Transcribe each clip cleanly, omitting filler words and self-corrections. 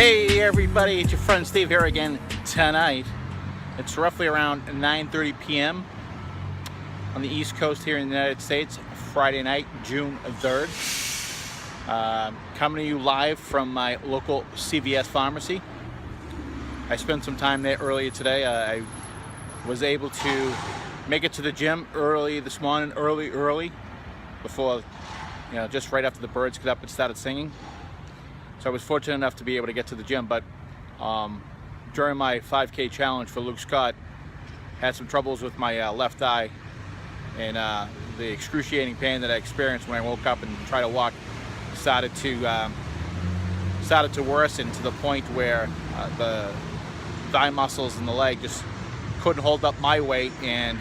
Hey everybody, it's your friend Steve here again tonight. It's roughly around 9:30 p.m. on the East Coast here in the United States, Friday night, June 3rd. Coming to you live from my local CVS pharmacy. I spent some time there earlier today. I was able to make it to the gym early this morning, early, before, just right after the birds got up and started singing. So I was fortunate enough to be able to get to the gym, but during my 5K challenge for Luke Scott, had some troubles with my left eye, and the excruciating pain that I experienced when I woke up and tried to walk started to worsen to the point where the thigh muscles in the leg just couldn't hold up my weight, and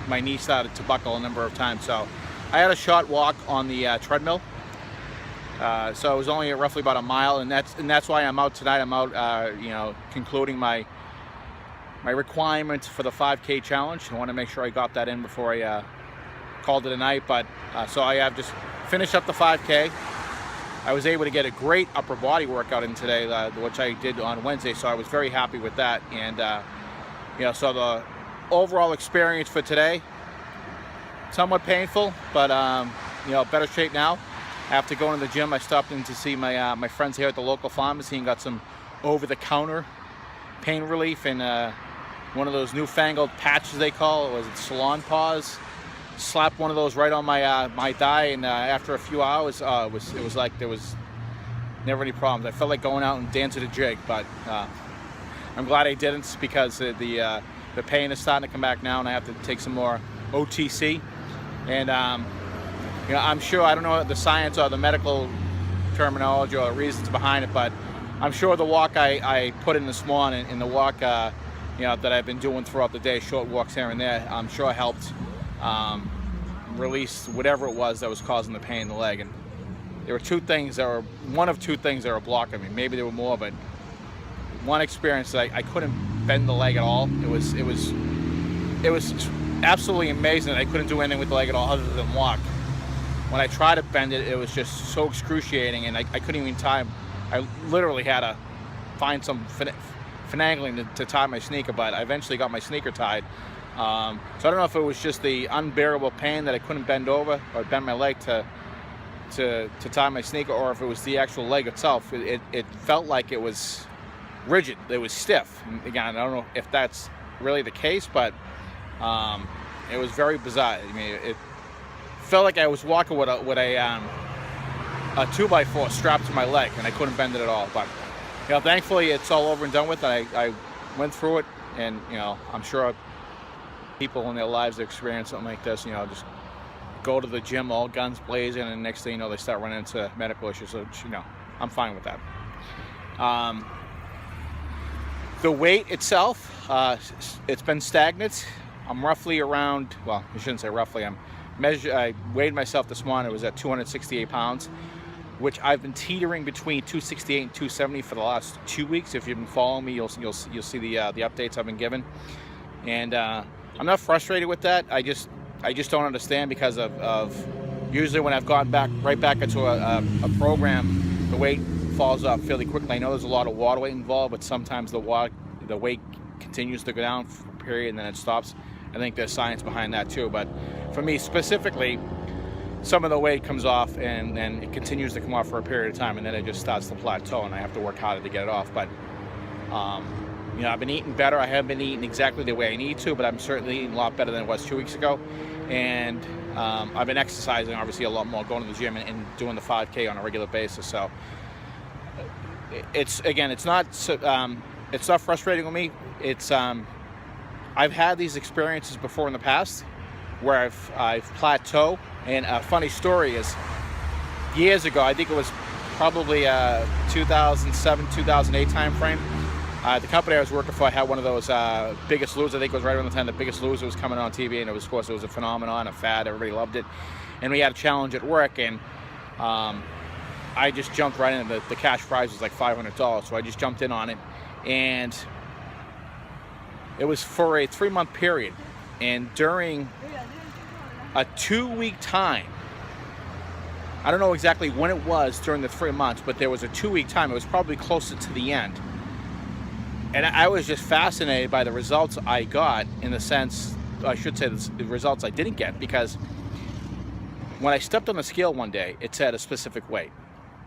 my knee started to buckle a number of times. So I had a short walk on the treadmill. So it was only roughly about a mile, and that's why I'm out tonight. I'm out, concluding my requirements for the 5K challenge. I want to make sure I got that in before I called it a night. But so I have just finished up the 5K. I was able to get a great upper body workout in today, which I did on Wednesday. So I was very happy with that. And so the overall experience for today, somewhat painful, but better shape now. After going to the gym, I stopped in to see my friends here at the local pharmacy and got some over-the-counter pain relief and one of those newfangled patches they call it. Was it Salon Paws? Slapped one of those right on my thigh, and after a few hours, it was like there was never any problems. I felt like going out and dancing a jig, but I'm glad I didn't, because the pain is starting to come back now, and I have to take some more OTC. And I'm sure, I don't know the science or the medical terminology or the reasons behind it, but I'm sure the walk I put in this morning, and the walk that I've been doing throughout the day, short walks here and there, I'm sure helped release whatever it was that was causing the pain in the leg. And there were one of two things that were blocking me. Maybe there were more, but one experience that I couldn't bend the leg at all. It was absolutely amazing that I couldn't do anything with the leg at all other than walk. When I tried to bend it, it was just so excruciating, and I couldn't even tie. I literally had to find some finagling to tie my sneaker, but I eventually got my sneaker tied. So I don't know if it was just the unbearable pain that I couldn't bend over or bend my leg to tie my sneaker, or if it was the actual leg itself. It felt like it was rigid. It was stiff. And again, I don't know if that's really the case, but it was very bizarre. I mean, it felt like I was walking with a 2x4 strapped to my leg, and I couldn't bend it at all. But thankfully it's all over and done with. I went through it, and I'm sure people in their lives that experience something like this, just go to the gym all guns blazing, and next thing you know, they start running into medical issues. So I'm fine with that. The weight itself, it's been stagnant. I'm roughly around, well, I shouldn't say roughly, I weighed myself this morning. It was at 268 pounds, which I've been teetering between 268 and 270 for the last 2 weeks. If you've been following me, you'll see the updates I've been given. And I'm not frustrated with that. I just don't understand, because of usually when I've gone right back into a program, the weight falls off fairly quickly. I know there's a lot of water weight involved, but sometimes the weight continues to go down for a period and then it stops. I think there's science behind that too, but for me specifically, some of the weight comes off and then it continues to come off for a period of time, and then it just starts to plateau, and I have to work harder to get it off. But I've been eating better. I haven't been eating exactly the way I need to, but I'm certainly eating a lot better than it was 2 weeks ago. And I've been exercising obviously a lot more, going to the gym and doing the 5K on a regular basis. So it's not frustrating with me. It's I've had these experiences before in the past where I've plateaued. And a funny story is, years ago, I think it was probably 2007, 2008 time frame, the company I was working for had one of those Biggest Loser. I think it was right around the time the Biggest Loser was coming on TV, and of course it was a phenomenon, a fad. Everybody loved it. And we had a challenge at work, and I just jumped right in. The cash prize was like $500, so I just jumped in on it. And it was for a 3-month period. And during a 2-week time, I don't know exactly when it was during the 3 months, but there was a 2-week time. It was probably closer to the end. And I was just fascinated by the results I got, in the sense, I should say the results I didn't get, because when I stepped on the scale one day, it said a specific weight.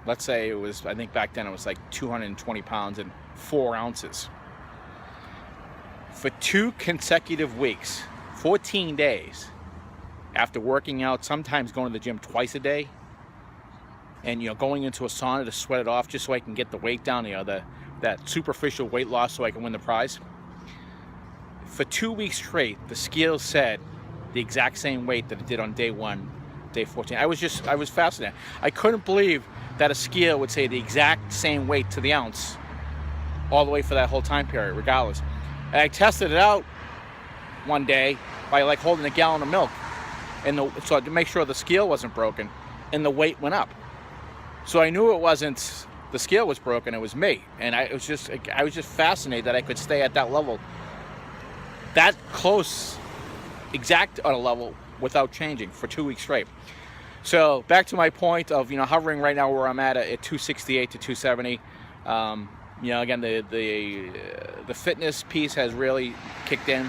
Let's say it was, I think back then it was like 220 pounds and 4 ounces. For 2 consecutive weeks, 14 days, after working out, sometimes going to the gym twice a day, and going into a sauna to sweat it off just so I can get the weight down, that superficial weight loss, so I can win the prize. For 2 weeks straight, the scale said the exact same weight that it did on day 1, day 14. I was fascinated. I couldn't believe that a scale would say the exact same weight to the ounce all the way for that whole time period, regardless. And I tested it out one day by like holding a gallon of milk, so to make sure the scale wasn't broken, and the weight went up. So I knew it wasn't the scale was broken, it was me. And I was just fascinated that I could stay at that level, that close, exact on a level, without changing for 2 weeks straight. So back to my point of hovering right now where I'm at 268 to 270. Again, the fitness piece has really kicked in.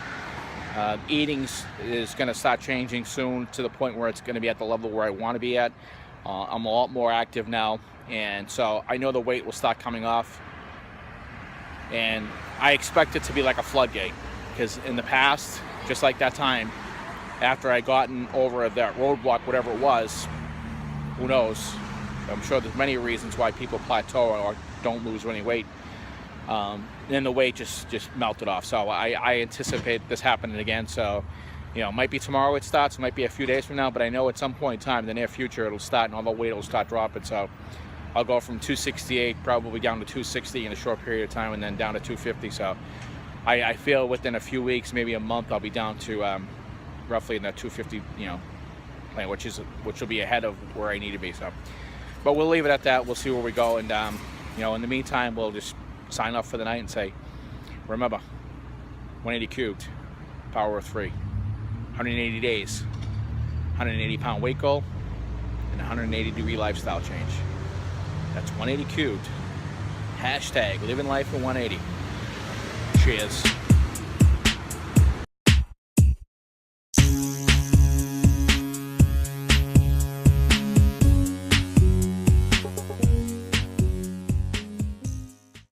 Eating is going to start changing soon, to the point where it's going to be at the level where I want to be at. I'm a lot more active now, and so I know the weight will start coming off, and I expect it to be like a floodgate, because in the past, just like that time, after I gotten over that roadblock, whatever it was, who knows, I'm sure there's many reasons why people plateau or don't lose any weight, then the weight just melted off. So I anticipate this happening again. So it might be tomorrow it starts, it might be a few days from now, but I know at some point in time in the near future it'll start, and all the weight will start dropping. So I'll go from 268 probably down to 260 in a short period of time, and then down to 250. So I feel within a few weeks, maybe a month, I'll be down to roughly in that 250 plan, which will be ahead of where I need to be. So, but we'll leave it at that. We'll see where we go, and in the meantime, we'll just sign off for the night and say, remember, 180 cubed, power of 3, 180 days, 180 pound weight goal, and 180 degree lifestyle change. That's 180 cubed. # living life at 180. Cheers.